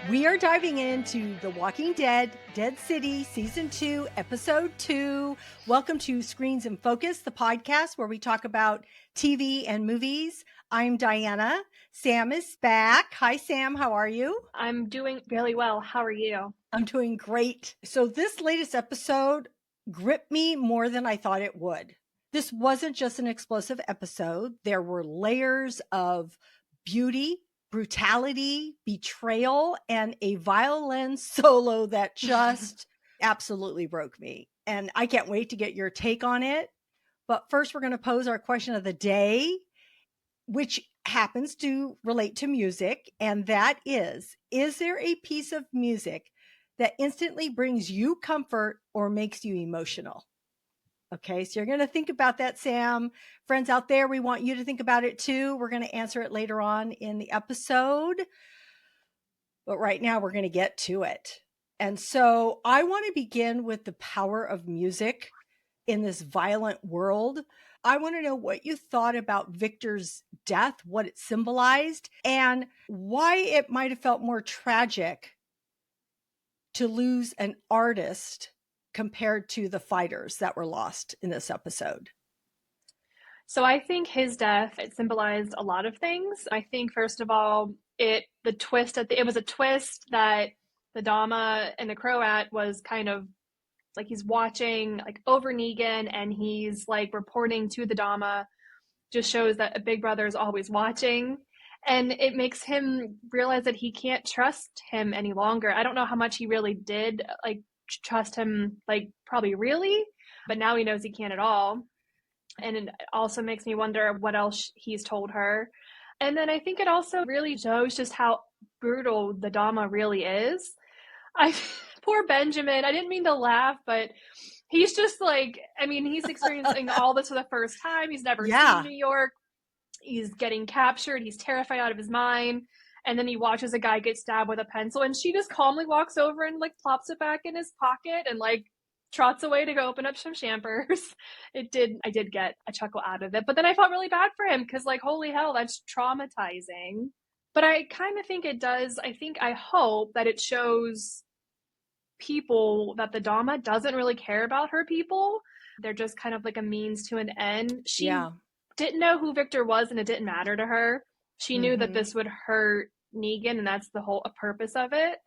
We are diving into The Walking Dead, Dead City, Season 2, Episode 2. Welcome to Screens in Focus, the podcast where we talk about TV and movies. I'm Diana. Sam is back. Hi, Sam. How are you? I'm doing really well. How are you? I'm doing great. So this latest episode gripped me more than I thought it would. This wasn't just an explosive episode. There were layers of beauty, brutality, betrayal, and a violin solo that just absolutely broke me. And I can't wait to get your take on it. But first, we're going to pose our question of the day, which happens to relate to music. And that is there a piece of music that instantly brings you comfort or makes you emotional? Okay, so you're going to think about that, Sam. Friends out there, we want you to think about it too. We're going to answer it later on in the episode. But right now, we're going to get to it. And so I want to begin with the power of music in this violent world. I want to know what you thought about Victor's death, what it symbolized, and why it might have felt more tragic to lose an artist compared to the fighters that were lost in this episode. So I think his death, it symbolized a lot of things. I think first of all, it was a twist that the DAMA and the Croat was kind of like he's watching like over Negan and he's like reporting to the DAMA, just shows that a big brother is always watching. And it makes him realize that he can't trust him any longer. I don't know how much he really did like trust him, like probably really, but now he knows he can't at all. And it also makes me wonder what else he's told her. And then I think it also really shows just how brutal the Dama really is. I Poor Benjamin. I didn't mean to laugh, but he's just like, I mean, he's experiencing all this for the first time. He's never seen Yeah. New York. He's getting captured. He's terrified out of his mind. And then he watches a guy get stabbed with a pencil, and she just calmly walks over and like plops it back in his pocket and like trots away to go open up some champers. I did get a chuckle out of it, but then I felt really bad for him because like, holy hell, that's traumatizing. But I kind of think it does. I hope that it shows people that the Dama doesn't really care about her people. They're just kind of like a means to an end. She Yeah. didn't know who Victor was and it didn't matter to her. She knew that Mm-hmm. this would hurt Negan and that's the whole purpose of it.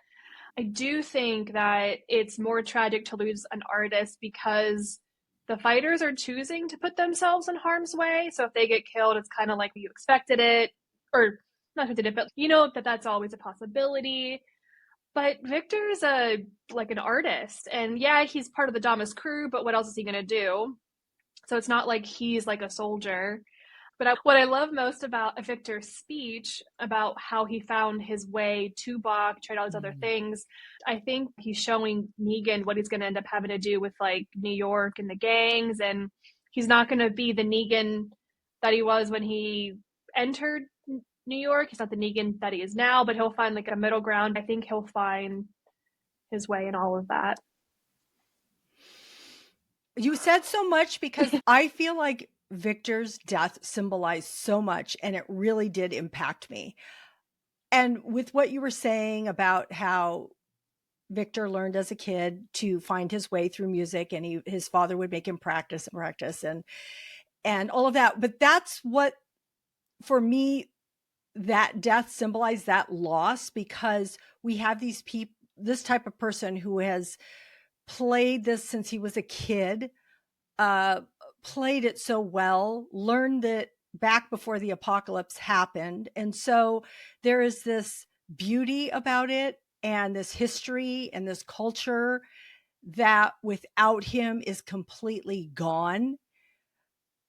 I do think that it's more tragic to lose an artist because the fighters are choosing to put themselves in harm's way. So if they get killed, it's kind of like you expected it, or not expected it, but you know that that's always a possibility. But Victor's an artist, and yeah, he's part of the Damas crew. But what else is he gonna do? So it's not like he's like a soldier. But what I love most about Victor's speech about how he found his way to Bach, tried all these other Mm-hmm. things, I think he's showing Negan what he's going to end up having to do with like New York and the gangs. And he's not going to be the Negan that he was when he entered New York. He's not the Negan that he is now, but he'll find like a middle ground. I think he'll find his way in all of that. You said so much because I feel like Victor's death symbolized so much and it really did impact me. And with what you were saying about how Victor learned as a kid to find his way through music and his father would make him practice and practice and all of that. But that's what, for me, that death symbolized that loss because we have this type of person who has played this since he was a kid, uh, played it so well, learned it back before the apocalypse happened. And so there is this beauty about it and this history and this culture that without him is completely gone.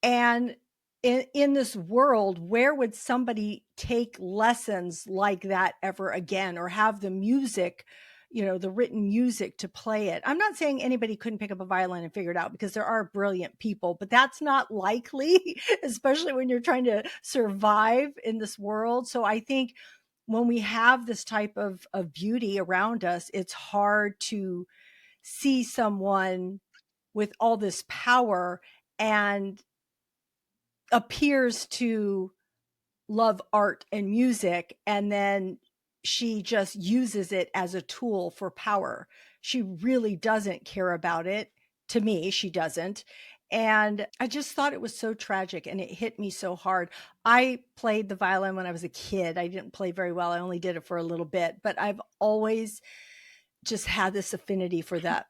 And in this world, where would somebody take lessons like that ever again or have the music, the written music to play it? I'm not saying anybody couldn't pick up a violin and figure it out because there are brilliant people, but that's not likely, especially when you're trying to survive in this world. So I think when we have this type of beauty around us, it's hard to see someone with all this power and appears to love art and music and then she just uses it as a tool for power. She really doesn't care about it. To me, she doesn't. And I just thought it was so tragic and it hit me so hard. I played the violin when I was a kid. I didn't play very well. I only did it for a little bit, but I've always just had this affinity for that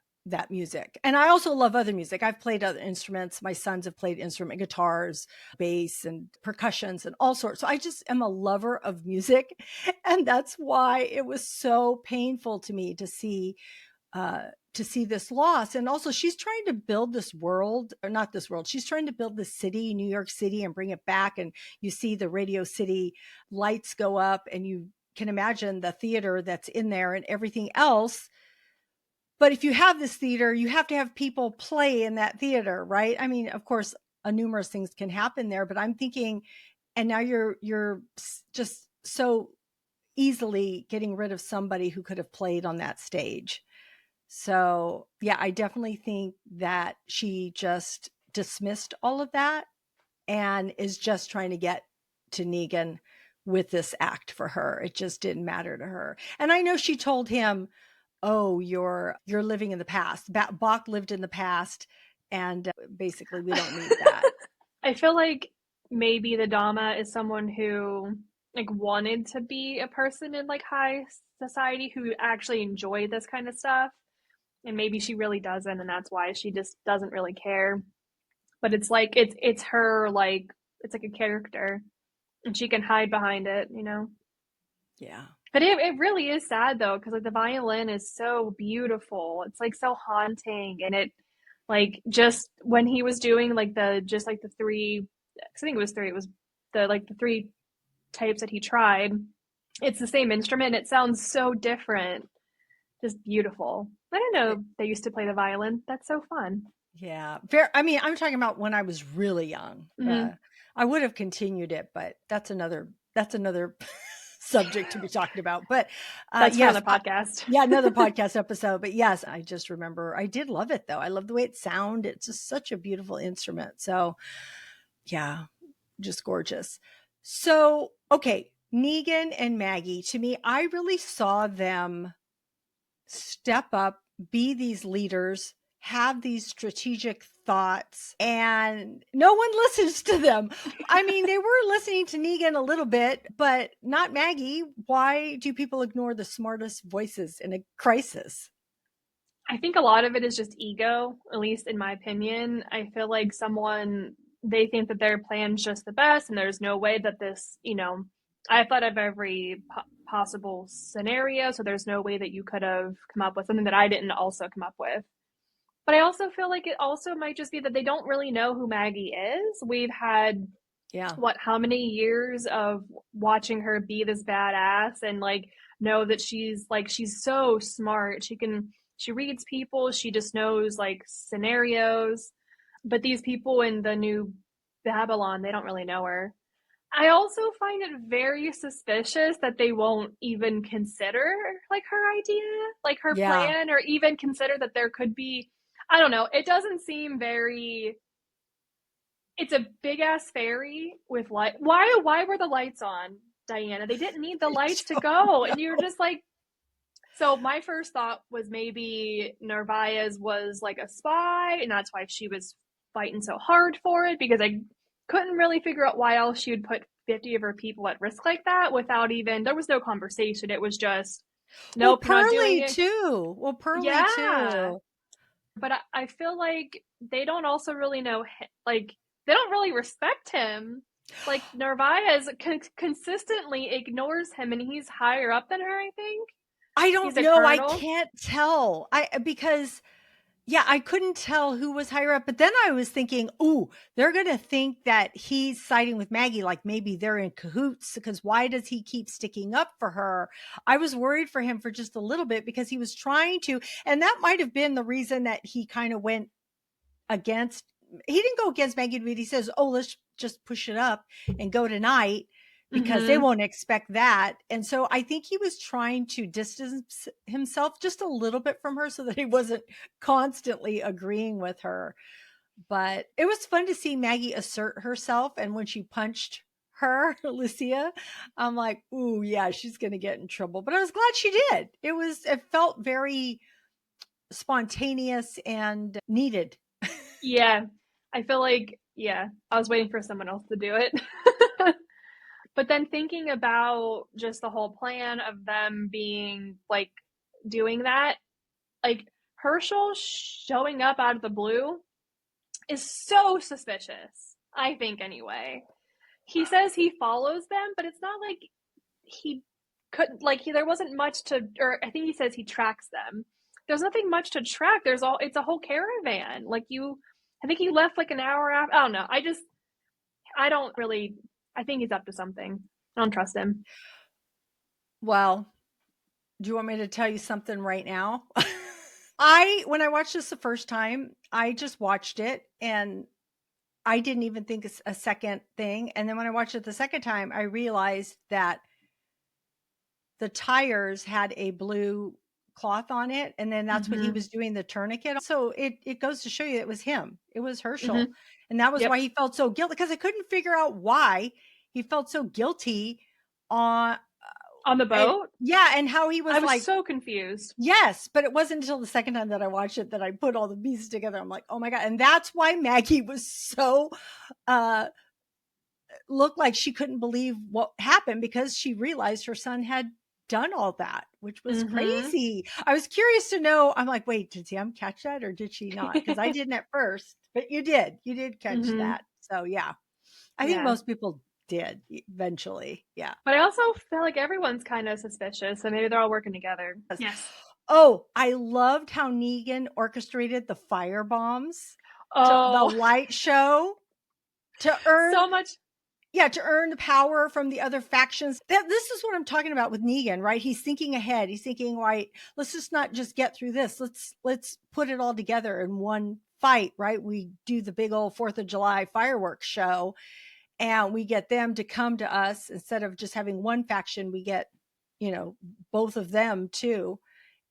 music. And I also love other music. I've played other instruments. My sons have played instrument guitars, bass and percussions and all sorts. So I just am a lover of music. And that's why it was so painful to me to see this loss. And also she's trying to build this world, or not this world. She's trying to build the city, New York City, and bring it back. And you see the Radio City lights go up and you can imagine the theater that's in there and everything else. But if you have this theater, you have to have people play in that theater, right? I mean, of course, numerous things can happen there, but I'm thinking, and now you're just so easily getting rid of somebody who could have played on that stage. So, yeah, I definitely think that she just dismissed all of that and is just trying to get to Negan with this act for her. It just didn't matter to her. And I know she told him, "Oh, you're living in the past. Bach lived in the past, and basically we don't need that." I feel like maybe the Dama is someone who like wanted to be a person in like high society who actually enjoyed this kind of stuff. And maybe she really doesn't, and that's why she just doesn't really care. But it's like it's her like it's like a character and she can hide behind it, you know. Yeah. But it really is sad though, because like the violin is so beautiful. It's like so haunting, and it like just when he was doing like the just like the three, I think it was three. It was the like the three types that he tried. It's the same instrument. It sounds so different. Just beautiful. I didn't know they used to play the violin. That's so fun. Yeah. I mean, I'm talking about when I was really young. Mm-hmm. I would have continued it, but that's another subject to be talked about. But That's for yes, another podcast. yeah, another podcast episode. But yes, I just remember I did love it though. I love the way it sounded. It's just such a beautiful instrument. So yeah, just gorgeous. So okay, Negan and Maggie. To me, I really saw them step up, be these leaders, have these strategic thoughts, and no one listens to them. I mean, they were listening to Negan a little bit, but not Maggie. Why do people ignore the smartest voices in a crisis? I think a lot of it is just ego, at least in my opinion. I feel like someone, they think that their plan's just the best, and there's no way that this, you know, I thought of every possible scenario, so there's no way that you could have come up with something that I didn't also come up with. But I also feel like it also might just be that they don't really know who Maggie is. We've had Yeah. what, how many years of watching her be this badass and like know that she's so smart. She reads people, she just knows like scenarios. But these people in the new Babylon, they don't really know her. I also find it very suspicious that they won't even consider like her idea, like her Yeah. plan, or even consider that there could be, I don't know, it doesn't seem very, it's a big ass ferry with light. Why were the lights on, Diana? They didn't need the I lights to don't go. And you're know. just like, so my first thought was maybe Narvaez was like a spy, and that's why she was fighting so hard for it, because I couldn't really figure out why else she would put 50 of her people at risk like that without even, there was no conversation. It was just, Well, nope, you're not doing Pearly it. too. Well, Pearly Yeah. too. But I feel like they don't also really know, like, they don't really respect him. Like, Narvaez consistently ignores him, and he's higher up than her, I think. I He's don't a know. I colonel. can't tell. Because yeah, I couldn't tell who was higher up, but then I was thinking, "Ooh, they're gonna think that he's siding with Maggie, like maybe they're in cahoots, because why does he keep sticking up for her?" I was worried for him for just a little bit because he was trying to, and that might have been the reason that he kind of went against he didn't go against Maggie, but he says, "Oh, let's just push it up and go tonight because they Mm-hmm. won't expect that." And so I think he was trying to distance himself just a little bit from her so that he wasn't constantly agreeing with her. But it was fun to see Maggie assert herself, and when she punched her, Lucia, I'm like, ooh, yeah, she's going to get in trouble. But I was glad she did. It felt very spontaneous and needed. Yeah. I feel like, yeah, I was waiting for someone else to do it. But then thinking about just the whole plan of them being like doing that, like Herschel showing up out of the blue is so suspicious, I think, anyway. He says he follows them, but it's not like he there wasn't much to, or I think he says he tracks them. There's nothing much to track. It's a whole caravan. I think he left like an hour after. I don't know. I don't really, I think he's up to something. I don't trust him. Well, do you want me to tell you something right now? When I watched this the first time, I just watched it and I didn't even think it's a second thing. And then when I watched it the second time, I realized that the tires had a blue cloth on it. And then that's what he Mm-hmm. was doing the tourniquet. So it goes to show you it was him. It was Herschel. Mm-hmm. And that was Yep. why he felt so guilty, because I couldn't figure out why he felt so guilty on On the and boat? yeah, and how he was I was like, so confused. yes, but it wasn't until the second time that I watched it that I put all the pieces together. I'm like, oh my God. And that's why Maggie was so uh looked like she couldn't believe what happened, because she realized her son had done all that, which was Mm-hmm. crazy. I was curious to know. I'm like, wait, did Sam catch that or did she not? Because I didn't at first, but you did. You did catch Mm-hmm. that. So yeah, I think Yeah. most people did eventually. Yeah. But I also feel like everyone's kind of suspicious, so maybe they're all working together. Yes. Oh, I loved how Negan orchestrated the fire bombs to the Oh, light show to earn, so much. yeah, to earn the power from the other factions. This is what I'm talking about with Negan, right? He's thinking ahead. He's thinking, right, let's just not just get through this. Let's put it all together in one fight, right? We do the big old 4th of July fireworks show and we get them to come to us. Instead of just having one faction, we get, both of them too.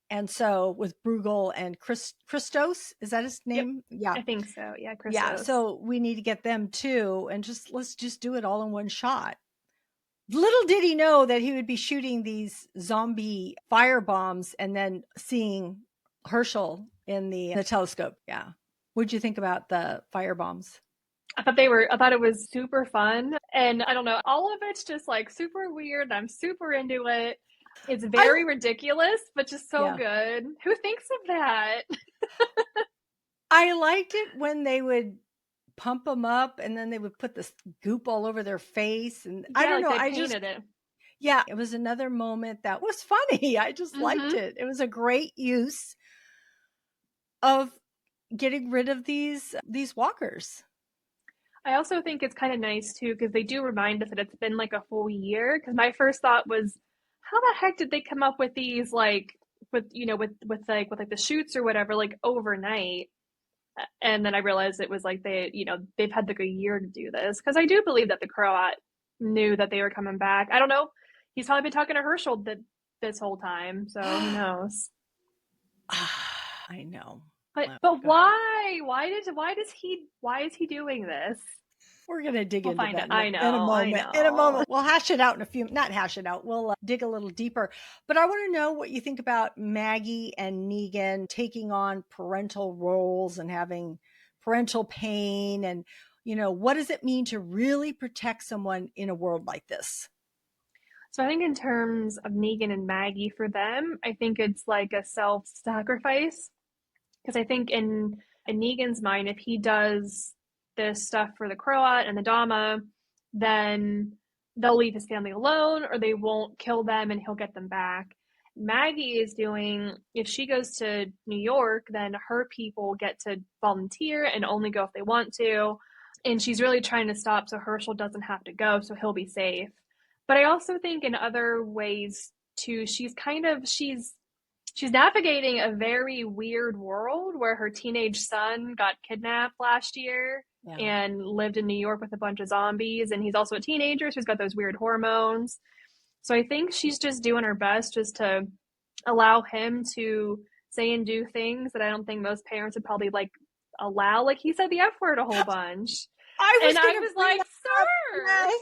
And so with Bruegel and Christos, is that his Yep. name? Yeah. I think so. Yeah, Yeah. Christos. So we need to get them too. And let's just do it all in one shot. Little did he know that he would be shooting these zombie fire bombs and then seeing Herschel in the telescope. Yeah. What'd you think about the fire bombs? I thought it was super fun. And I don't know, all of it's just like super weird. I'm super into it. It's I very ridiculous, but just so Yeah. good. Who thinks of that? I liked it when they would pump them up and then they would put this goop all over their face. And I Yeah, don't like know. they painted it. Yeah, it was another moment that was funny. I just liked Mm-hmm. it. It was a great use of getting rid of these walkers. I also think it's kind of nice too because they do remind us that it's been like a full year. Because my first thought was, how the heck did they come up with these with the shoots or whatever like overnight? And then I realized it was like they've had like a year to do this because I do believe that the Croat knew that they were coming back. I don't know. He's probably been talking to Herschel this whole time, so who knows? I know. But Oh but God. why is he doing this? We're gonna dig We'll into find that out. I in a know, I moment. In a know. moment, we'll hash it out in a few. Not hash it out. We'll dig a little deeper. But I want to know what you think about Maggie and Negan taking on parental roles and having parental pain, and what does it mean to really protect someone in a world like this? So I think in terms of Negan and Maggie for them, I think it's like a self-sacrifice because I think in Negan's mind, if he does this stuff for the Croat and the Dama, then they'll leave his family alone or they won't kill them and he'll get them back. Maggie is doing, if she goes to New York, then her people get to volunteer and only go if they want to. And she's really trying to stop so Herschel doesn't have to go, so he'll be safe. But I also think in other ways too, she's navigating a very weird world where her teenage son got kidnapped last year Yeah. and lived in New York with a bunch of zombies. And he's also a teenager, so he's got those weird hormones. So I think she's just doing her best just to allow him to say and do things that I don't think most parents would probably like allow. Like he said the F word a whole bunch. I was And I gonna was bring like, that up. sir. Yes.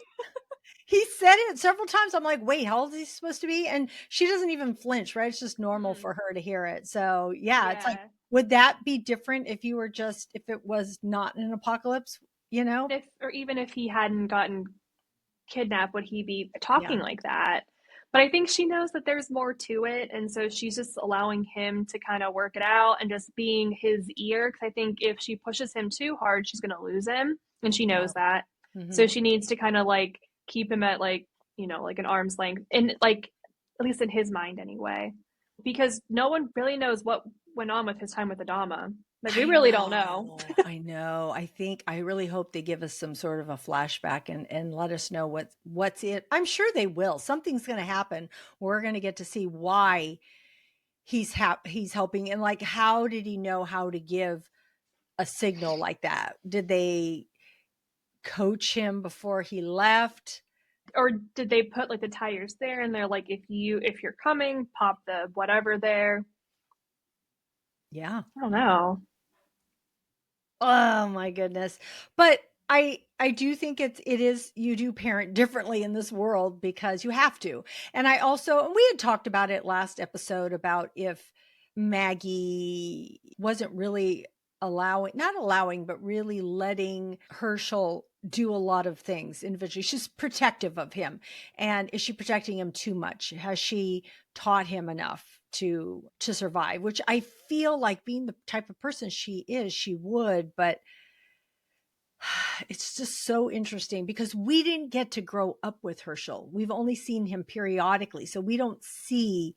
he said it several times. I'm like, wait, how old is he supposed to be? And she doesn't even flinch, right? It's just normal Mm, for her to hear it. So yeah, it's like, yeah. would that be different if it was not an apocalypse, you know? If or even if he hadn't gotten kidnapped, would he be talking Yeah. like that? But I think she knows that there's more to it, and so she's just allowing him to kind of work it out and just being his ear. Because I think if she pushes him too hard, she's going to lose him, and she Oh. knows that. Hmm. So she needs to kind of like keep him at like like an arm's length, and like at least in his mind anyway, because no one really knows what went on with his time with the Dama. Like we I really don't know. know. I know. I really hope they give us some sort of a flashback and let us know what's it. I'm sure they will. Something's going to happen. We're going to get to see why he's helping, and like how did he know how to give a signal like that? Did they coach him before he left? Or did they put like the tires there and they're like if you're coming, pop the whatever there. Yeah. I don't know. Oh my goodness. But I do think it is you do parent differently in this world because you have to. And I also, and we had talked about it last episode about if Maggie wasn't really not allowing, but really letting Herschel do a lot of things individually. She's protective of him. And is she protecting him too much? Has she taught him enough to survive? Which I feel like, being the type of person she is, she would, but it's just so interesting because we didn't get to grow up with Herschel. We've only seen him periodically, so we don't see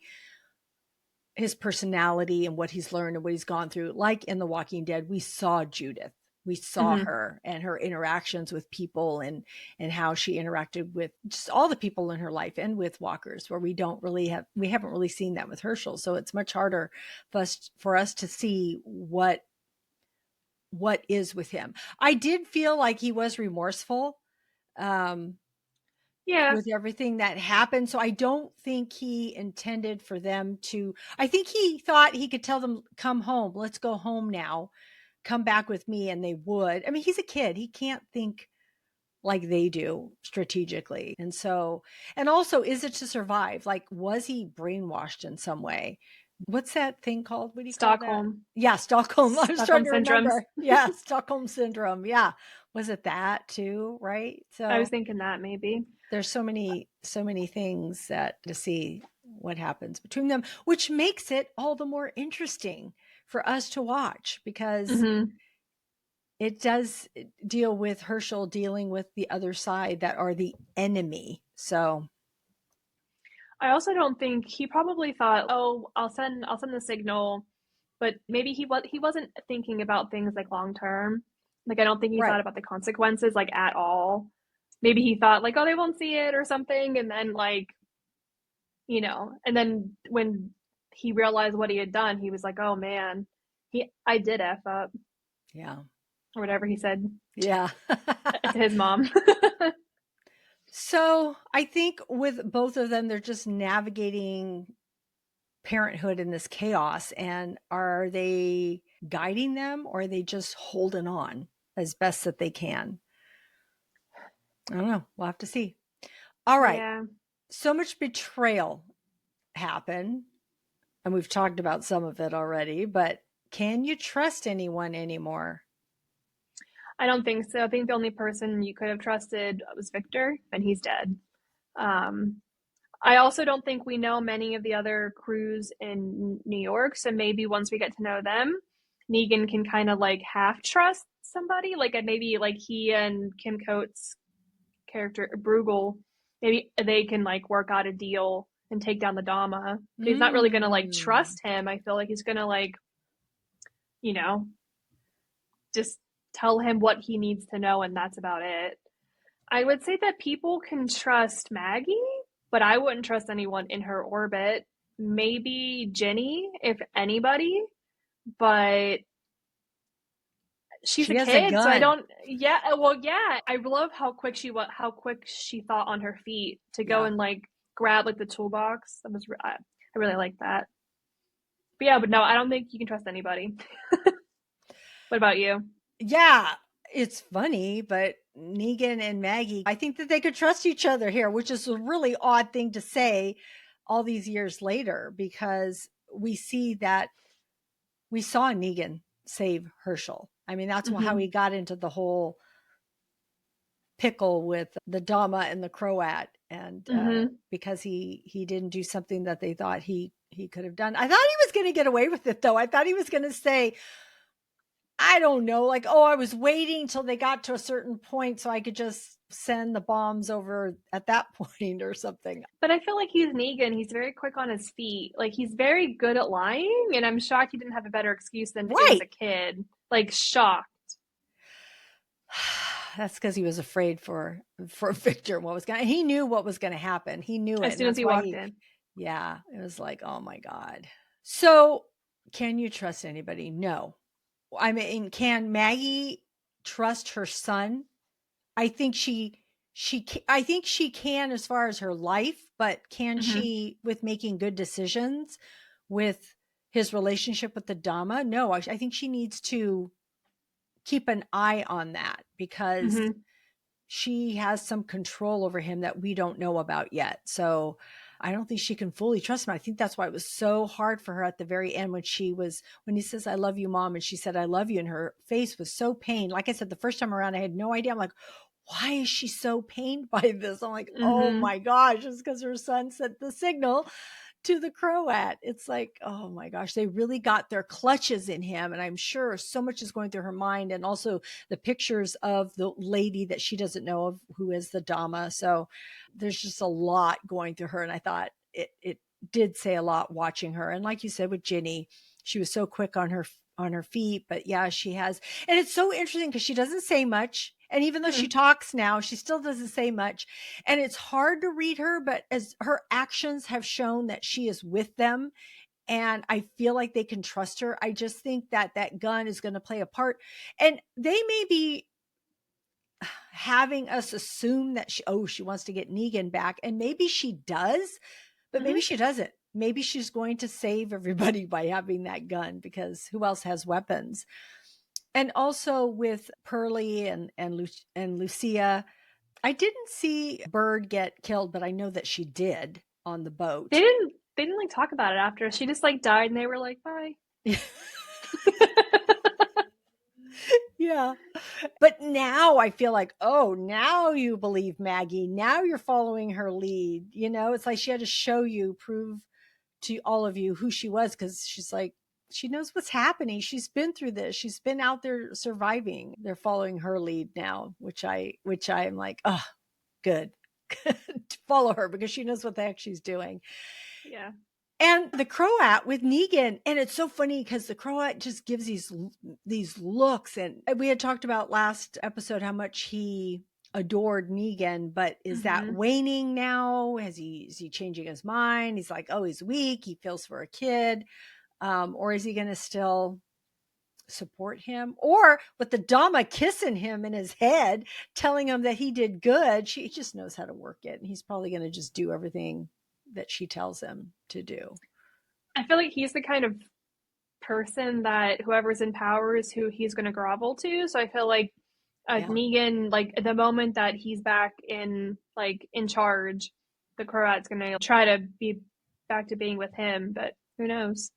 his personality and what he's learned and what he's gone through. Like in The Walking Dead, we saw Judith. We saw Mm-hmm. her and her interactions with people, and how she interacted with just all the people in her life and with walkers, where we haven't really seen that with Herschel. So it's much harder for us to see what is with him. I did feel like he was remorseful, um, Yeah. with everything that happened. So I don't think he intended for them to. I think he thought he could tell them, come home, let's go home now, come back with me, and they would. I mean, he's a kid. He can't think like they do strategically. And so, and also, is it to survive? Like, was he brainwashed in some way? What's that thing called? What do you call that? Stockholm. Yeah, Stockholm. I was trying Stockholm to syndromes. remember. Yeah, Stockholm syndrome. Yeah. Was it that too? Right. I was So thinking that maybe. there's so many things that to see what happens between them, which makes it all the more interesting for us to watch, because Mm-hmm. it does deal with Herschel dealing with the other side that are the enemy. So, I also don't think he probably thought, oh, I'll send the signal, but maybe he wasn't thinking about things like long term. Like I don't think he thought right. about the consequences like at all. Maybe he thought like, oh, they won't see it or something, and then like and then when he realized what he had done, he was like, oh man, he I did f up Yeah. or whatever he said Yeah. to his mom. So I think with both of them, they're just navigating parenthood in this chaos. And are they guiding them, or are they just holding on as best that they can? I don't know. We'll have to see. All right. Yeah. So much betrayal happened, and we've talked about some of it already, but can you trust anyone anymore? I don't think so. I think the only person you could have trusted was Victor, and he's dead. Um, I also don't think we know many of the other crews in New York, so maybe once we get to know them, Negan can kind of like half trust somebody, like maybe like he and Kim Coates' character Bruegel, maybe they can like work out a deal and take down the Dama. But he's not really gonna like Mm. trust him. I feel like he's gonna like you know just tell him what he needs to know, and that's about it. I would say that people can trust Maggie, but I wouldn't trust anyone in her orbit. Maybe Jenny, if anybody, but she's a She has a kid, so I gun. don't. Yeah, well, yeah. I love how quick she thought on her feet to go Yeah. and like grab like the toolbox. I really like that. But yeah, but no, I don't think you can trust anybody. What about you? Yeah. It's funny, but Negan and Maggie, I think that they could trust each other here, which is a really odd thing to say all these years later, because we see that we saw Negan save Herschel. I mean, that's how Mm-hmm. he got into the whole pickle with the Dama and the Croat, and Mm-hmm. because he didn't do something that they thought he could have done. I thought he was going to get away with it, though. I thought he was going to say, I don't know, like, oh, I was waiting till they got to a certain point so I could just send the bombs over at that point or something. But I feel like he's Negan. He's very quick on his feet. Like he's very good at lying, and I'm shocked he didn't have a better excuse than it was Right. a kid. Like shocked That's because he was afraid for Victor and what was going. He knew what was going to happen. He knew it, as and soon as that's he why walked he. in. Yeah, it was like, oh my god. So, can you trust anybody? No. I mean, can Maggie trust her son? I think I think she can as far as her life, but can Mm-hmm. she with making good decisions with his relationship with the Dama? No, I think she needs to keep an eye on that because Mm-hmm. she has some control over him that we don't know about yet. So I don't think she can fully trust him. I think that's why it was so hard for her at the very end when he says, I love you, mom. And she said, I love you. And her face was so pained. Like I said, the first time around, I had no idea. I'm like, why is she so pained by this? I'm like, oh Mm-hmm. my gosh, it's because her son sent the signal to the Croat. It's like, oh my gosh, they really got their clutches in him. And I'm sure so much is going through her mind. And also the pictures of the lady that she doesn't know of, who is the Dama. So there's just a lot going through her. And I thought it did say a lot watching her. And like you said with Ginny, she was so quick on her feet, but yeah, she has. And it's so interesting because she doesn't say much. And even though she Mm-hmm. talks now, she still doesn't say much. And it's hard to read her, but as her actions have shown that she is with them, and I feel like they can trust her. I just think that that gun is going to play a part. And they may be having us assume that she wants to get Negan back. And maybe she does, but maybe Mm-hmm. she doesn't. Maybe she's going to save everybody by having that gun because who else has weapons? And also with Pearlie and Lucia, I didn't see Bird get killed, but I know that she did on the They boat. didn't. They didn't like talk about it after. She just like died, and they were like, "Bye." Yeah. But now I feel like, oh, now you believe Maggie. Now you're following her lead. You know, it's like she had to show you, prove to all of you who she was because she's like, she knows what's happening. She's been through this. She's been out there surviving. They're following her lead now, which I am like, oh, good. To follow her because she knows what the heck she's doing. Yeah. And the Croat with Negan, and it's so funny because the Croat just gives these looks, and we had talked about last episode how much he adored Negan, but is that Mm-hmm. waning now? Is he changing his mind? He's like, oh, he's weak. He feels for a kid, or is he going to still support him? Or with the Dama kissing him in his head, telling him that he did good, she just knows how to work it, and he's probably going to just do everything that she tells him to do. I feel like he's the kind of person that whoever's in power is who he's going to grovel to. So I feel like Yeah. Negan, like the moment that he's back in like in charge, the Croat's going to try to be back to being with him. But who knows?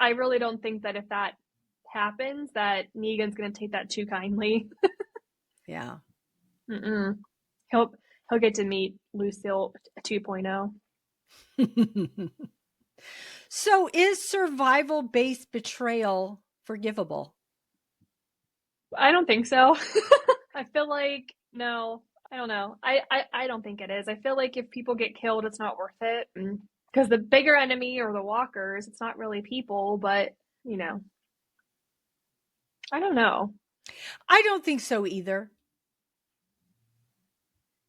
I really don't think that if that happens, that Negan's going to take that too kindly. Yeah. Mm-mm. He'll he'll get to meet Lucille 2.0. So is survival based betrayal forgivable? I don't think so. I feel like no, I don't know. I don't think it is. I feel like if people get killed, it's not worth it. Because the bigger enemy are the walkers. It's not really people, but you know, I don't know. I don't think so either.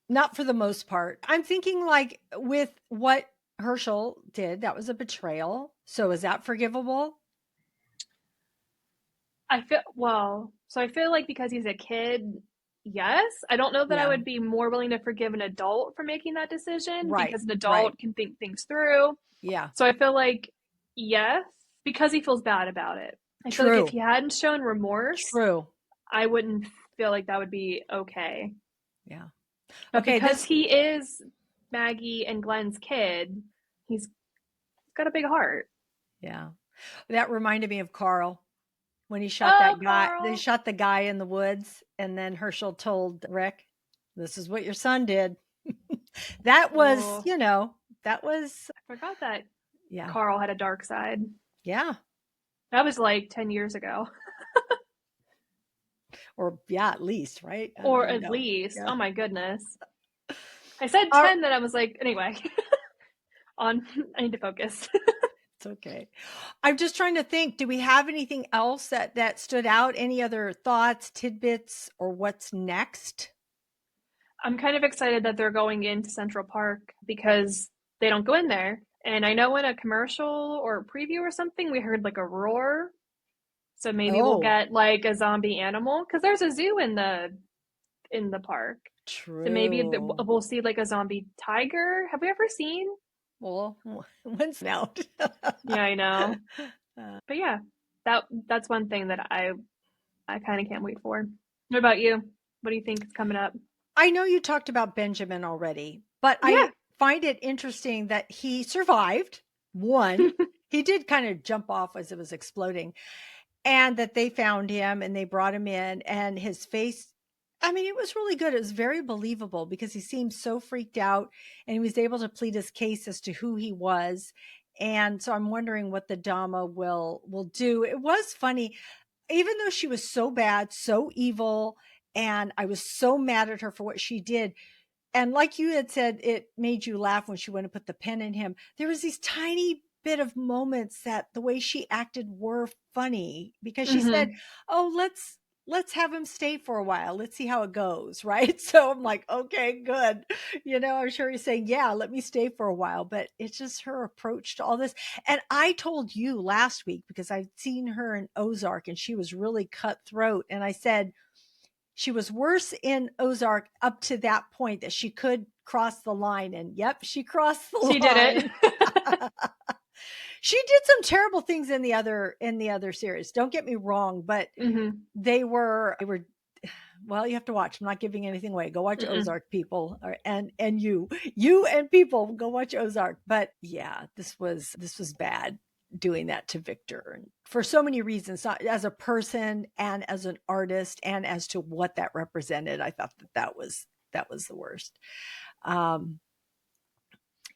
Not for the most part. I'm thinking like with what Herschel did, that was a betrayal. So is that forgivable? I feel well, so I feel like because he's a kid, yes. I don't know that I Yeah. would be more willing to forgive an adult for making that decision Right. because an Right. adult can think things through. Yeah. So I feel like yes, because he feels bad about it. I feel like if True. he hadn't shown remorse, True. I wouldn't feel like that would be okay. Yeah. But Okay, because this he is Maggie and Glenn's kid, he's got a big heart. yeah. That reminded me of Carl when he shot Oh, that guy. They Carl. shot the guy in the woods, and then Herschel told Rick, "This is what your son did." That was, Oh, that was I forgot that yeah. Carl had a dark side. Yeah. That was like 10 years ago. Or yeah, at least, right? I don't Or even at know. least. Yeah. Oh my goodness. I said All 10, then I was like, anyway, on, I need to focus. It's okay. I'm just trying to think, do we have anything else that stood out? Any other thoughts, tidbits, or what's next? I'm kind of excited that they're going into Central Park because they don't go in there. And I know in a commercial or a preview or something, we heard like a roar. So maybe we'll Oh, get like a zombie animal because there's a zoo in the park. So maybe true. we'll see like a zombie tiger. Have we ever seen? Well, when's out? Yeah, I know. Uh, But yeah, that's one thing that I kind of can't wait for. What about you? What do you think is coming up? I know you talked about Benjamin already, but Yeah. I find it interesting that he survived. One, he did kind of jump off as it was exploding, and that they found him and they brought him in, and his face, I mean, it was really good. It was very believable because he seemed so freaked out, and he was able to plead his case as to who he was. And so I'm wondering what the Dama will do. It was funny, even though she was so bad, so evil, and I was so mad at her for what she did. And like you had said, it made you laugh when she went and put the pen in him. There was these tiny bit of moments that the way she acted were funny because she said, Hmm. "Oh, let's have him stay for a while. Let's see how it goes." Right? So I'm like, "Okay, good." I'm sure he's saying, "Yeah, let me stay for a while." But it's just her approach to all this. And I told you last week because I'd seen her in Ozark and she was really cutthroat, and I said she was worse in Ozark up to that point that she could cross the line. And yep, she crossed the She did it. line. She did some terrible things in the other series. Don't get me wrong, but Hmm. they were well, you have to watch. I'm not giving anything away. Go watch Mm-mm. Ozark, people, and you and people go watch Ozark. But yeah, this was bad doing that to Victor, and for so many reasons, not as a person and as an artist, and as to what that represented. I thought that was the worst. Um,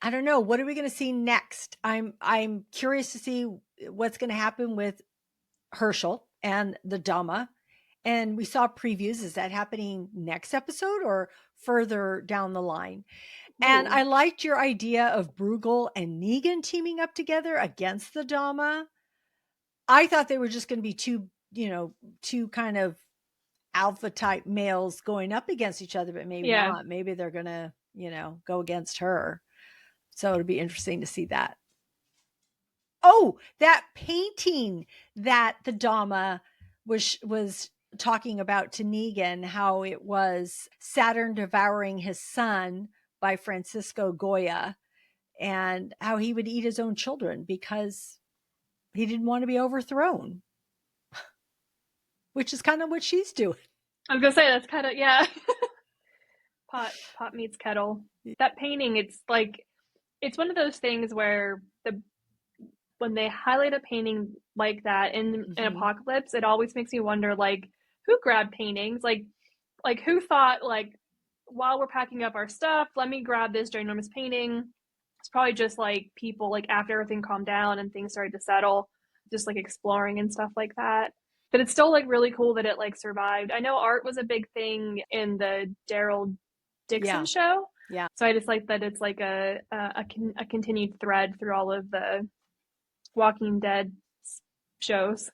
I don't know. What are we going to see next? I'm curious to see what's going to happen with Herschel and the Dama. And we saw previews. Is that happening next episode or further down the line? And Ooh. I liked your idea of Bruegel and Negan teaming up together against the Dama. I thought they were just going to be two kind of alpha type males going up against each other, but maybe Yeah. not. Maybe they're going to, go against her. So it'll be interesting to see that. Oh, that painting that the Dama was talking about to Negan, how it was Saturn devouring his son by Francisco Goya, and how he would eat his own children because he didn't want to be overthrown, which is kind of what she's doing. I was gonna say that's kind of yeah. Pot meets kettle. That painting, it's like it's one of those things where the when they highlight a painting like that in an Mm-hmm. apocalypse, it always makes me wonder like who grabbed paintings? Like who thought like while we're packing up our stuff, let me grab this ginormous painting. It's probably just like people like after everything calmed down and things started to settle, just like exploring and stuff like that. But it's still like really cool that it like survived. I know art was a big thing in the Daryl Dixon Yeah, show, yeah. so I just like that it's like a continued thread through all of the Walking Dead shows.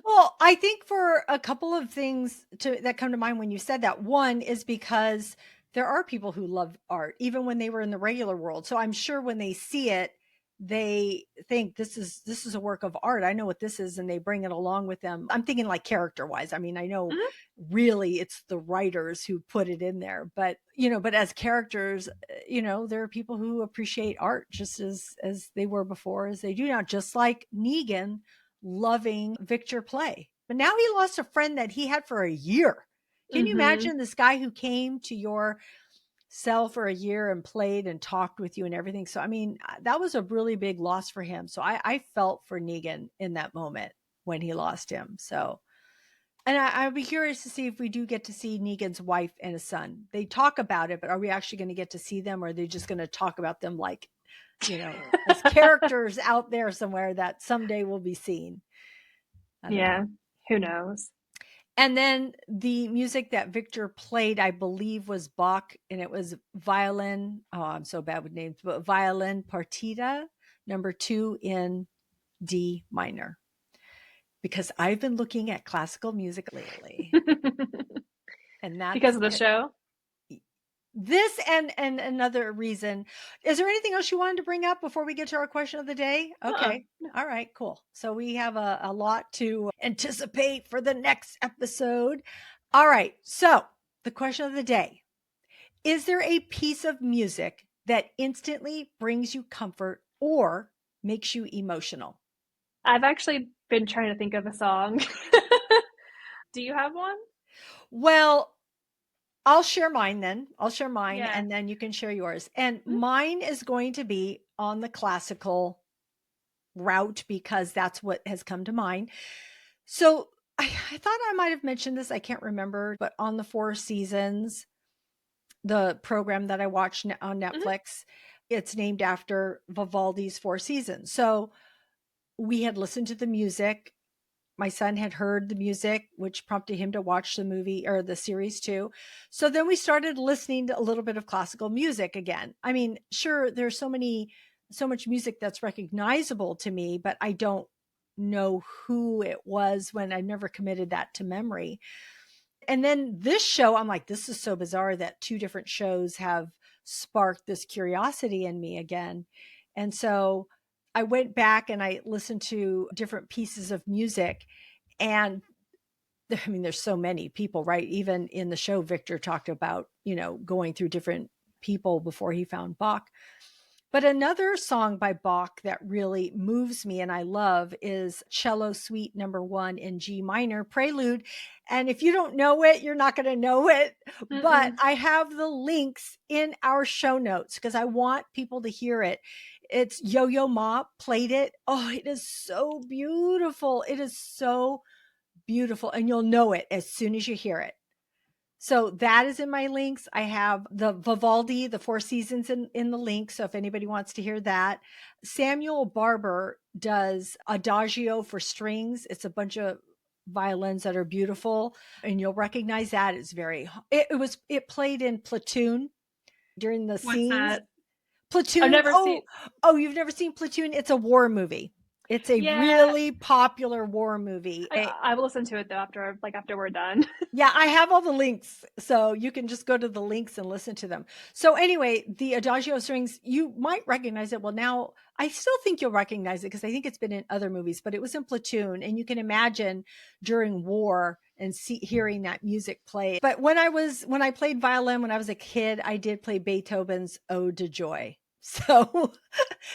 Well, I think for a couple of things that come to mind when you said that. One is because there are people who love art, even when they were in the regular world. So I'm sure when they see it, they think this is a work of art. I know what this is, and they bring it along with them. I'm thinking like character wise. I mean, I know Mhm. really it's the writers who put it in there, but but as characters, there are people who appreciate art just as they were before as they do now, just like Negan loving Victor play. But now he lost a friend that he had for a year. Can you Mm-hmm. imagine this guy who came to your cell for a year and played and talked with you and everything? So, I mean, that was a really big loss for him. So I felt for Negan in that moment when he lost him. So, and I'd be curious to see if we do get to see Negan's wife and his son. They talk about it, but are we actually going to get to see them, or are they just going to talk about them like, as characters out there somewhere that someday will be seen? I don't know. Yeah, who knows? And then the music that Victor played, I believe, was Bach, and it was violin. Oh, I'm so bad with names, but violin partita number 2 in D minor. Because I've been looking at classical music lately, and Because that's of the show? this and another reason. Is there anything else you wanted to bring up before we get to our question of the day? Uh-uh. Okay. All right, cool. So we have a lot to anticipate for the next episode. All right. So the question of the day: is there a piece of music that instantly brings you comfort or makes you emotional? I've actually been trying to think of a song. Do you have one? Well, I'll share mine then. I'll share mine Yeah. and then you can share yours. And Mhm. mine is going to be on the classical route because that's what has come to mind. So I thought I might have mentioned this. I can't remember, but on the Four Seasons, the program that I watched on Mhm. Netflix, it's named after Vivaldi's Four Seasons. So we had listened to the music. My son had heard the music, which prompted him to watch the movie or the series too. So then we started listening to a little bit of classical music again. I mean, sure, there's so much music that's recognizable to me, but I don't know who it was when I never committed that to memory. And then this show, I'm like, this is so bizarre that two different shows have sparked this curiosity in me again. And so I went back and I listened to different pieces of music. And I mean, there's so many people, right? Even in the show, Victor talked about, going through different people before he found Bach. But another song by Bach that really moves me and I love is Cello Suite number 1 in G minor prelude. And if you don't know it, you're not going to know it. But Mm-mm. I have the links in our show notes because I want people to hear it. It's Yo Yo Ma played it. Oh, it is so beautiful. It is so beautiful. And you'll know it as soon as you hear it. So that is in my links. I have the Vivaldi, the Four Seasons in the link. So if anybody wants to hear that, Samuel Barber does Adagio for strings. It's a bunch of violins that are beautiful, and you'll recognize that. It played in Platoon during the What's scenes. that? I've Platoon. never seen. Oh, you've never seen Platoon? It's a war movie. It's a Yeah, really popular war movie. I will listen to it though after we're done. Yeah, I have all the links. So you can just go to the links and listen to them. So anyway, the Adagio strings, you might recognize it. Well, now I still think you'll recognize it because I think it's been in other movies, but it was in Platoon. And you can imagine during war and hearing that music play. But when I played violin when I was a kid, I did play Beethoven's Ode to Joy. So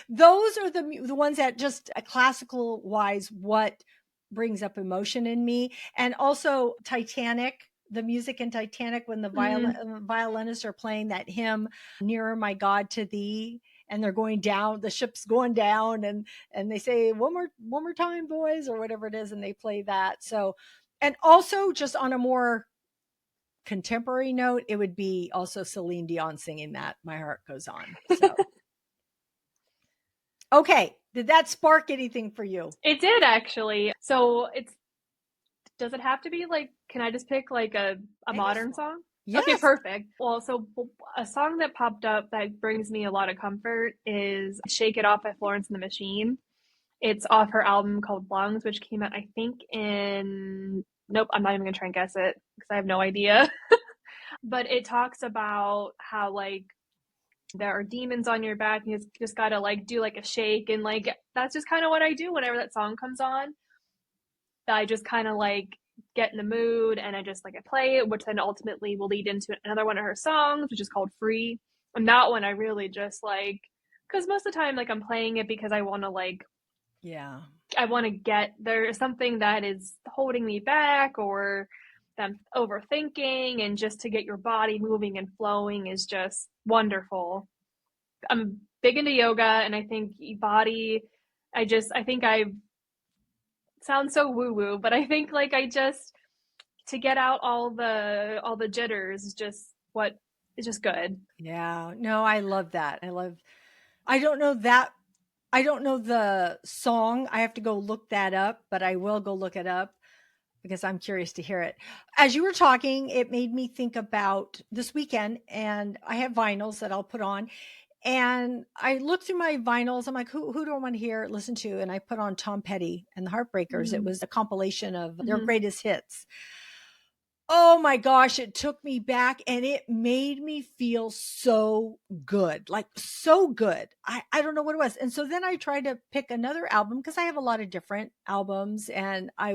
those are the ones that just classical wise, what brings up emotion in me. And also Titanic, the music in Titanic when the Mm. violinists are playing that hymn, Nearer My God to Thee, and they're going down, the ship's going down, and they say one more time, boys, or whatever it is, and they play that. So, and also just on a more contemporary note, it would be also Celine Dion singing that My Heart Goes On. So okay, did that spark anything for you? It did actually. So does it have to be like, can I just pick like a Yes. modern song? Okay, Yes. perfect. Well, so a song that popped up that brings me a lot of comfort is Shake It Off by Florence and the Machine. It's off her album called Lungs, which came out, I think, in. Nope, I'm not even gonna try and guess it because I have no idea. But it talks about how, like, there are demons on your back and you just gotta, like, do, like, a shake. And, like, that's just kind of what I do whenever that song comes on. I just kind of, like, get in the mood and I just, like, I play it, which then ultimately will lead into another one of her songs, which is called Free. And that one I really just, like, because most of the time, like, I'm playing it because I want to, like, Yeah. I want to get there's something that is holding me back, or them overthinking, and just to get your body moving and flowing is just wonderful. I'm big into yoga, and I think body, I think I sound so woo woo, but I think like I just, to get out all the jitters is just what is just good. Yeah. No, I love that. I don't know that I don't know the song. I have to go look that up, but I will go look it up because I'm curious to hear it. As you were talking, it made me think about this weekend, and I have vinyls that I'll put on. And I looked through my vinyls. I'm like, who do I want to hear, listen to? And I put on Tom Petty and the Heartbreakers. It Mm-hmm. was a compilation of their Mm-hmm. greatest hits. Oh my gosh, it took me back and it made me feel so good, like so good. I don't know what it was. And so then I tried to pick another album because I have a lot of different albums, and I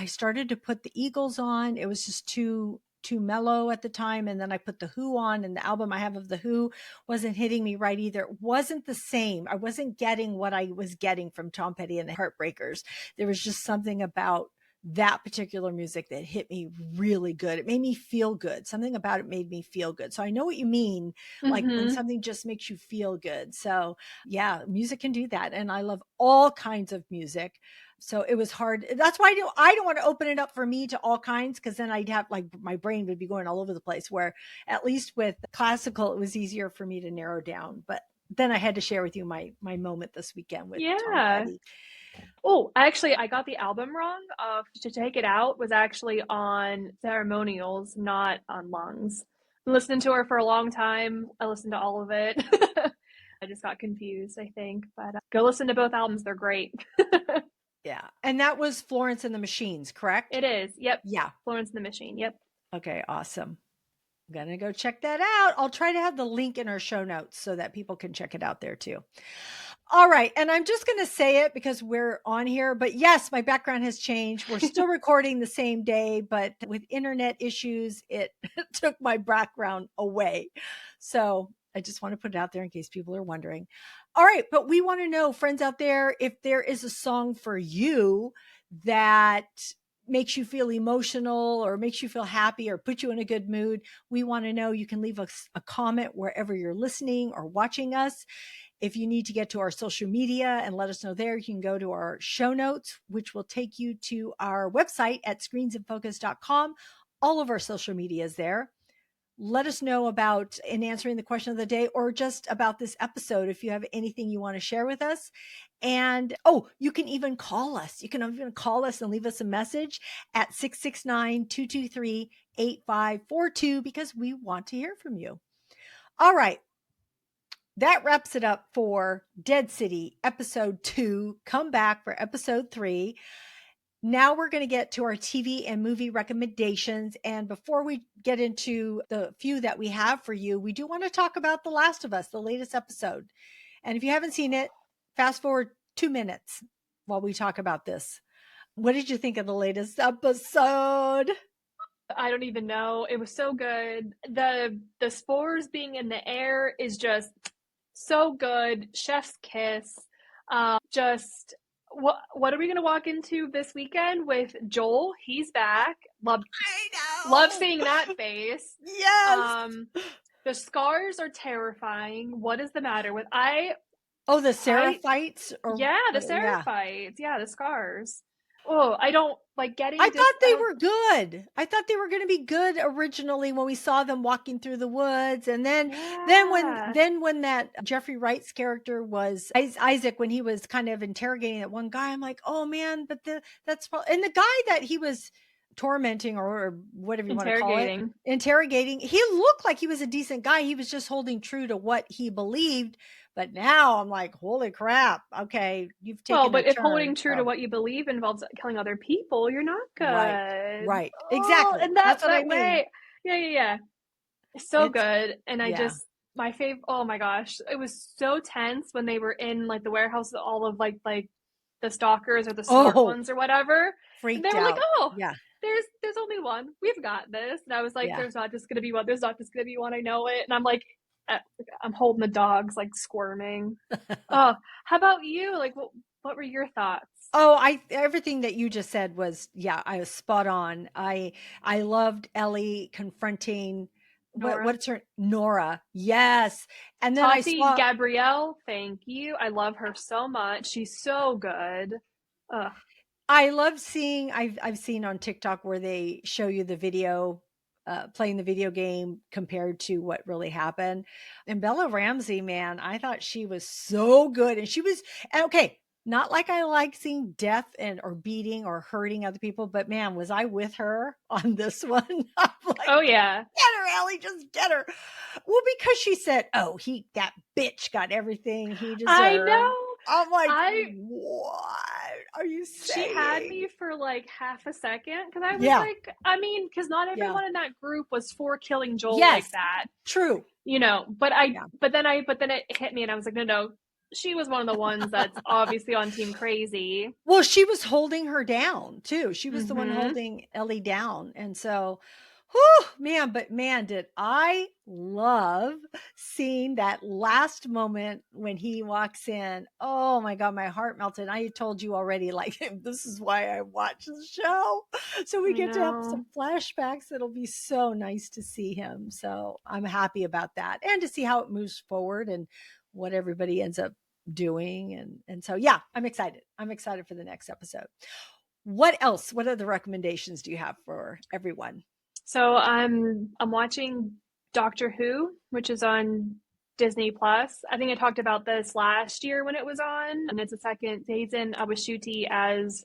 started to put the Eagles on. It was just too mellow at the time, and then I put the Who on, and the album I have of the Who wasn't hitting me right either. It wasn't the same. I wasn't getting what I was getting from Tom Petty and the Heartbreakers. There was just something about that particular music that hit me really good. It made me feel good. Something about it made me feel good. So I know what you mean, like when Mm-hmm. something just makes you feel good. So yeah, music can do that. And I love all kinds of music. So it was hard. That's why I don't want to open it up for me to all kinds, because then I'd have like my brain would be going all over the place, where at least with classical, it was easier for me to narrow down. But then I had to share with you my moment this weekend with Tom Yeah. Petty. Oh, actually, I got the album wrong. To Take It Out was actually on Ceremonials, not on Lungs. I listened to her for a long time. I listened to all of it. I just got confused, I think. But go listen to both albums. They're great. Yeah. And that was Florence and the Machines, correct? It is. Yep. Yeah. Florence and the Machine. Yep. Okay, awesome. I'm going to go check that out. I'll try to have the link in our show notes so that people can check it out there too. All right. And I'm just going to say it because we're on here, but yes, my background has changed. We're still recording the same day, but with internet issues, it took my background away. So I just want to put it out there in case people are wondering. All right. But we want to know, friends out there, if there is a song for you that makes you feel emotional or makes you feel happy or put you in a good mood. We want to know. You can leave us a comment wherever you're listening or watching us. If you need to get to our social media and let us know there, you can go to our show notes, which will take you to our website at screensinfocus.com. All of our social media is there. Let us know about in answering the question of the day, or just about this episode if you have anything you want to share with us. And you can even call us. You can even call us and leave us a message at 669-223-8542 because we want to hear from you. All right. That wraps it up for Dead City episode 2. Come back for episode 3. Now we're going to get to our TV and movie recommendations. And before we get into the few that we have for you, we do want to talk about The Last of Us, the latest episode. And if you haven't seen it, fast forward 2 minutes while we talk about this. What did you think of the latest episode? I don't even know. It was so good. The spores being in the air is just so good. Chef's kiss. Just what are we gonna walk into this weekend with Joel? He's back. Love I know. seeing that face. Yes. The scars are terrifying. What is the matter with Oh, the I Seraphites, or yeah, the yeah. Seraphites. Yeah, the scars. Oh, I don't like I getting this. thought they were good. I thought they were going to be good originally when we saw them walking through the woods, and Yeah. then when that Jeffrey Wright's character was Isaac, when he was kind of interrogating that one guy, I'm like, oh man, but that's probably, and the guy that he was tormenting, or whatever you want to call it, Interrogating. interrogating, he looked like he was a decent guy. He was just holding true to what he believed. But now I'm like, holy crap. Okay, you've Well, taken a but if holding turn. true to So what you believe involves killing other people, you're not right. good. Right. Oh, Exactly. in That's what I that mean. way. Yeah, yeah, yeah. So It's good. And I yeah. just my favorite. Oh my gosh, it was so tense when they were in like the warehouse, all of like the stalkers or the smart Oh, ones or whatever, and they freaked were like, out. "Oh, Yeah. there's only one. We've got this." And I was like, Yeah. "There's not just gonna be one. There's not just gonna be one. I know it." And I'm like, I'm holding the dogs like squirming. Oh, how about you? Like, What were your thoughts? Oh, I everything that you just said was, yeah, I was spot on. I loved Ellie confronting Nora? what's her Nora. Yes. And then I Tati saw Gabrielle, thank you. I love her so much. She's so good. Ugh. I love seeing I've seen on TikTok where they show you the video playing the video game compared to what really happened. And Bella Ramsey, man, I thought she was so good. And she was okay, not like I like seeing death and or beating or hurting other people, but man, was I with her on this one? I'm like, Oh yeah. get her, Ellie, just get her. Well, because she said, oh, that bitch got everything he I deserved. know. I'm like, I what are you She had saying? me for like half a second because I was Yeah. like, I mean, because not Yeah. everyone in that group was for killing Joel like Yes. that, True. but Yeah. but then it hit me and I was like, no, no, she was one of the ones that's obviously on Team Crazy. Well, she was holding her down too. She was the one Mm-hmm. holding Ellie down. And so, whew, man, but man, did I love seeing that last moment when he walks in. Oh my God, my heart melted. I told you already, like, this is why I watch the show. So we I get to have know. some flashbacks. It'll be so nice to see him. So I'm happy about that and to see how it moves forward and what everybody ends up doing. And so, yeah, I'm excited for the next episode. What else? What other recommendations do you have for everyone? So I'm watching Doctor Who, which is on Disney Plus. I think I talked about this last year when it was on, and it's a second season. Awashuti as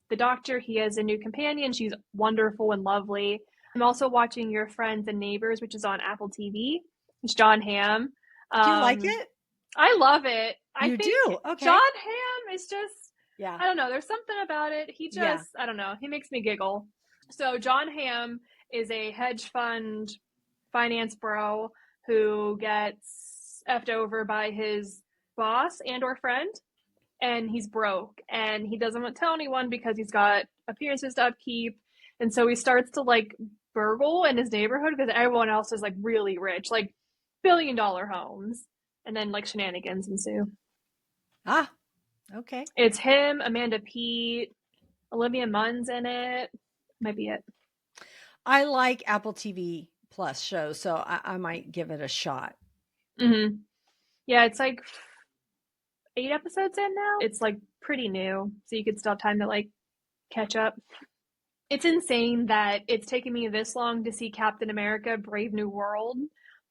the Doctor. He has a new companion. She's wonderful and lovely. I'm also watching Your Friends and Neighbors, which is on Apple TV. It's John Hamm. Do you like Um, it? I love it. I You think do? John Okay. Hamm is just, Yeah. I don't know, there's something about it. He Yeah. just, I don't know, he makes me giggle. So, John Hamm is a hedge fund finance bro who gets effed over by his boss and or friend, and he's broke and he doesn't want to tell anyone because he's got appearances to upkeep. And so he starts to like burgle in his neighborhood because everyone else is like really rich, like $1 billion homes. And then like shenanigans ensue. Ah, okay. It's him, Amanda Peet, Olivia Munn's in it. Might be it. I like Apple TV Plus shows, so I might give it a shot. Mm-hmm. Yeah, it's like 8 episodes in now. It's like pretty new, so you could still have time to like catch up. It's insane that it's taken me this long to see Captain America Brave New World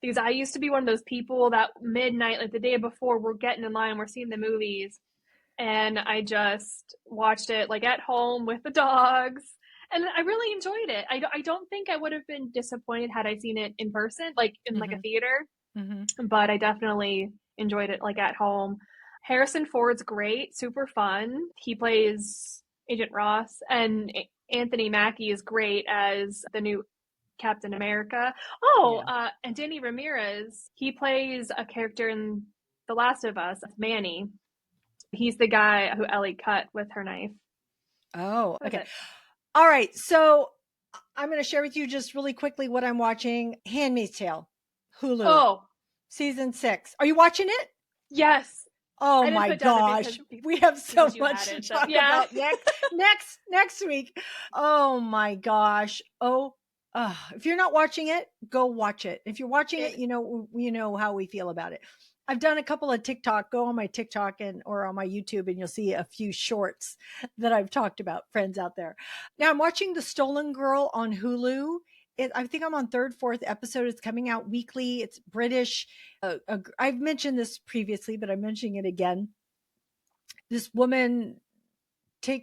because I used to be one of those people that midnight, like the day before, we're getting in line, we're seeing the movies, and I just watched it like at home with the dogs. And I really enjoyed it. I don't think I would have been disappointed had I seen it in person, like in like a Mm-hmm. theater, Mm-hmm. but I definitely enjoyed it like at home. Harrison Ford's great, super fun. He plays Agent Ross, and Anthony Mackie is great as the new Captain America. Oh, Yeah. and Danny Ramirez, he plays a character in The Last of Us, Manny. He's the guy who Ellie cut with her knife. Oh, That's okay. it. All right. So I'm going to share with you just really quickly what I'm watching. Handmaid's Tale, Hulu, Oh, season 6. Are you watching it? yes. Oh I didn't my put down the because gosh. We have so you had much to it. So talk yeah. about next week. Oh my gosh. Oh, if you're not watching it, go watch it. If you're watching it, It you know how we feel about it. I've done a couple of TikTok, go on my TikTok and or on my YouTube and you'll see a few shorts that I've talked about, friends out there. Now I'm watching The Stolen Girl on Hulu. I think I'm on third, fourth episode. It's coming out weekly. It's British. I've mentioned this previously, but I'm mentioning it again. This woman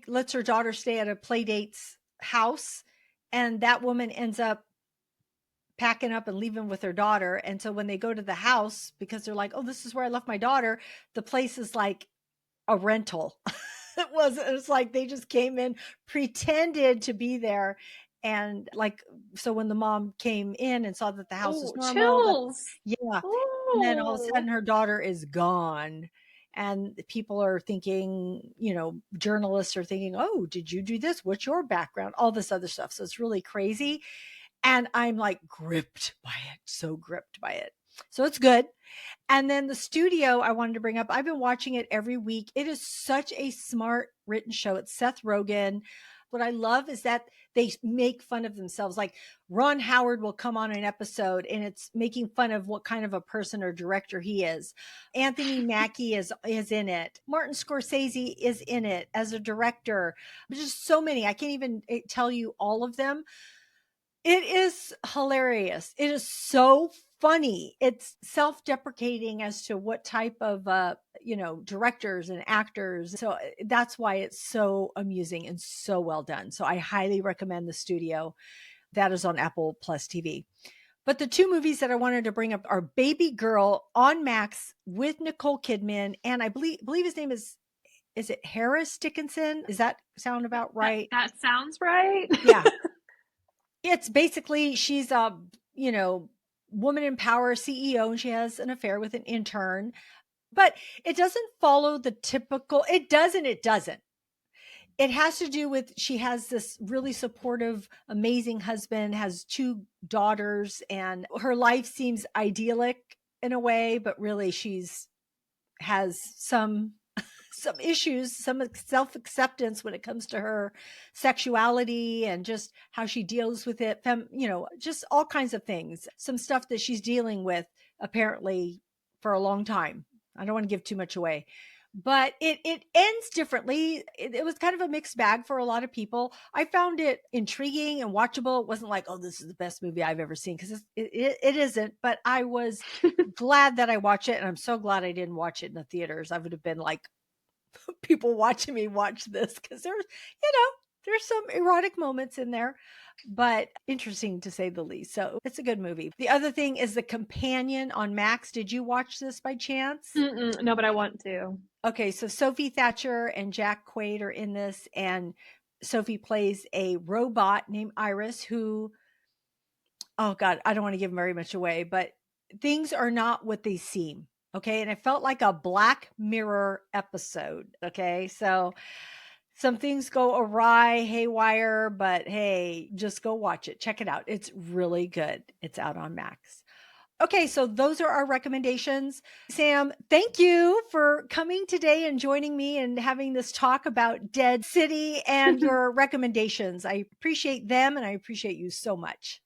lets her daughter stay at a play date's house, and that woman ends up packing up and leaving with her daughter. And so when they go to the house, because they're like, "Oh, this is where I left my daughter," the place is like a rental. It was like they just came in, pretended to be there, and like so when the mom came in and saw that the house was oh normal, that chills. yeah, and then all of a Oh. sudden her daughter is gone. And people are thinking, journalists are thinking, oh, did you do this? What's your background? All this other stuff. So it's really crazy. And I'm like gripped by it, so gripped by it. So it's good. And then the studio I wanted to bring up, I've been watching it every week. It is such a smart written show. It's Seth Rogen. What I love is that they make fun of themselves. Like Ron Howard will come on an episode and it's making fun of what kind of a person or director he is. Anthony Mackie is in it. Martin Scorsese is in it as a director. There's just so many. I can't even tell you all of them. It is hilarious. It is so funny. It's self-deprecating as to what type of directors and actors. So that's why it's so amusing and so well done. So I highly recommend The Studio. That is on Apple Plus TV. But the two movies that I wanted to bring up are Babygirl on Max with Nicole Kidman, and I believe his name is it Harris Dickinson? Does that sound about right? That sounds right. Yeah. It's basically she's a, woman in power CEO, and she has an affair with an intern. But it doesn't follow the typical, it doesn't. It has to do with she has this really supportive, amazing husband, has two daughters, and her life seems idyllic in a way, but really has some issues, some self-acceptance when it comes to her sexuality and just how she deals with it, just all kinds of things, some stuff that she's dealing with apparently for a long time. I don't want to give too much away, but it ends differently. It was kind of a mixed bag for a lot of people. I found it intriguing and watchable. It wasn't like, oh, this is the best movie I've ever seen, because it isn't, but I was glad that I watched it, and I'm so glad I didn't watch it in the theaters. I would have been like, people watching me watch this, because there's some erotic moments in there, but interesting to say the least. So it's a good movie. The other thing is The Companion on Max. Did you watch this by chance? No, but I want to. Okay, so Sophie Thatcher and Jack Quaid are in this, and Sophie plays a robot named Iris who, oh God, I don't want to give very much away, but things are not what they seem. Okay. And it felt like a Black Mirror episode. Okay. So some things go awry, haywire, but hey, just go watch it. Check it out. It's really good. It's out on Max. Okay, so those are our recommendations. Sam, thank you for coming today and joining me and having this talk about Dead City and your recommendations. I appreciate them, and I appreciate you so much.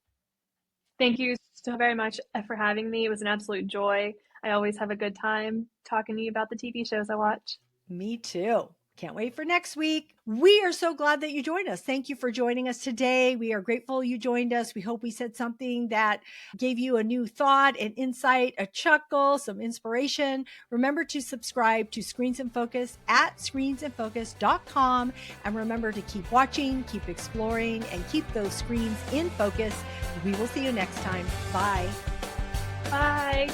Thank you so very much for having me. It was an absolute joy. I always have a good time talking to you about the TV shows I watch. Me too. Can't wait for next week. We are so glad that you joined us. Thank you for joining us today. We are grateful you joined us. We hope we said something that gave you a new thought, an insight, a chuckle, some inspiration. Remember to subscribe to Screens in Focus at screensinfocus.com. And remember to keep watching, keep exploring, and keep those screens in focus. We will see you next time. Bye. Bye.